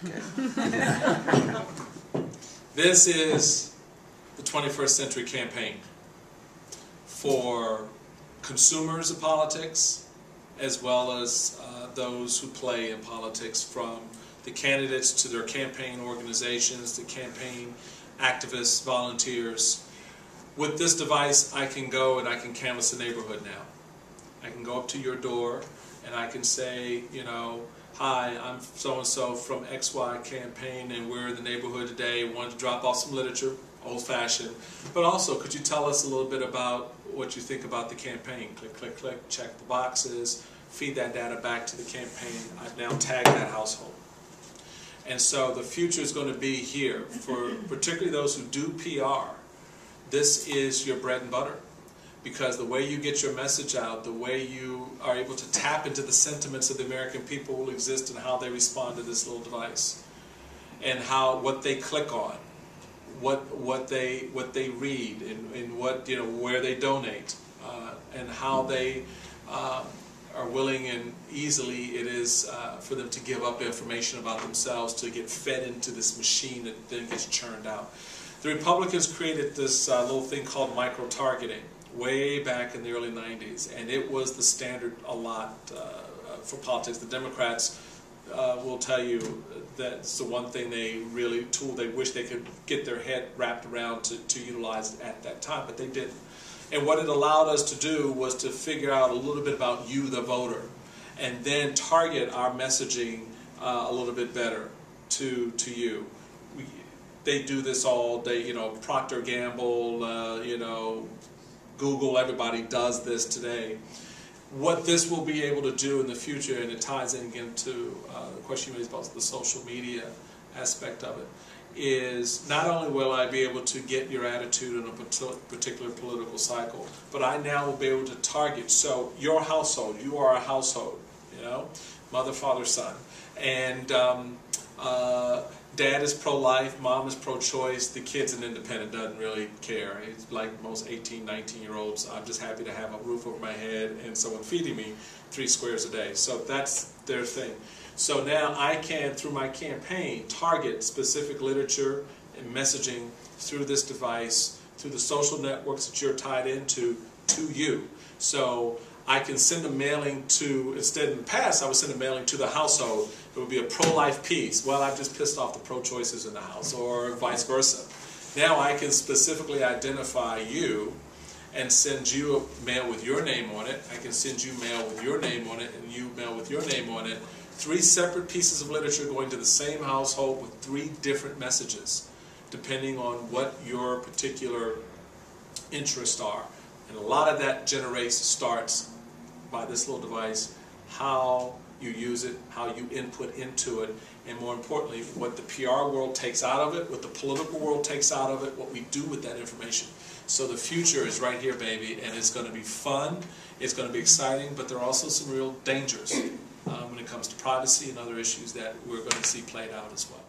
Okay. This is the 21st century campaign for consumers of politics, as well as those who play in politics, from the candidates to their campaign organizations, to campaign activists, volunteers. With this device, I can go and I can canvass the neighborhood now. I can go up to your door and I can say, you know, hi, I'm so-and-so from XY campaign, and we're in the neighborhood today. We wanted to drop off some literature, old-fashioned. But also, could you tell us a little bit about what you think about the campaign? Click, click, click, check the boxes, feed that data back to the campaign. I've now tagged that household. And so the future is going to be here for particularly those who do PR. This is your bread and butter, because the way you get your message out, the way you are able to tap into the sentiments of the American people will exist in how they respond to this little device, and how what they click on, what they read, and what, you know, where they donate, and how they are willing and easily it is for them to give up information about themselves to get fed into this machine that then gets churned out. The Republicans created this little thing called micro-targeting way back in the early 90s, and it was the standard a lot for politics. The Democrats will tell you that's the one thing they wish they could get their head wrapped around to utilize at that time, but they didn't. And what it allowed us to do was to figure out a little bit about you, the voter, and then target our messaging a little bit better to you. They do this all day, you know, Procter & Gamble, you know, Google, everybody does this today. What this will be able to do in the future, and it ties in again to the question you raised about the social media aspect of it, is not only will I be able to get your attitude in a particular political cycle, but I now will be able to target. So your household, you are a household, you know, mother, father, son, and dad is pro-life, mom is pro-choice, the kid's an independent, doesn't really care. He's like most 18, 19-year-olds. I'm just happy to have a roof over my head and someone feeding me 3 squares a day. So that's their thing. So now I can, through my campaign, target specific literature and messaging through this device, through the social networks that you're tied into, to you. So I can send a mailing to, instead in the past I would send a mailing to the household. It would be a pro-life piece. Well, I've just pissed off the pro-choicers in the house, or vice versa. Now I can specifically identify you and send you a mail with your name on it. I can send you mail with your name on it, and you mail with your name on it. 3 separate pieces of literature going to the same household with 3 different messages, depending on what your particular interests are. And a lot of that starts by this little device, how you use it, how you input into it, and more importantly, what the PR world takes out of it, what the political world takes out of it, what we do with that information. So the future is right here, baby, and it's going to be fun, it's going to be exciting, but there are also some real dangers when it comes to privacy and other issues that we're going to see played out as well.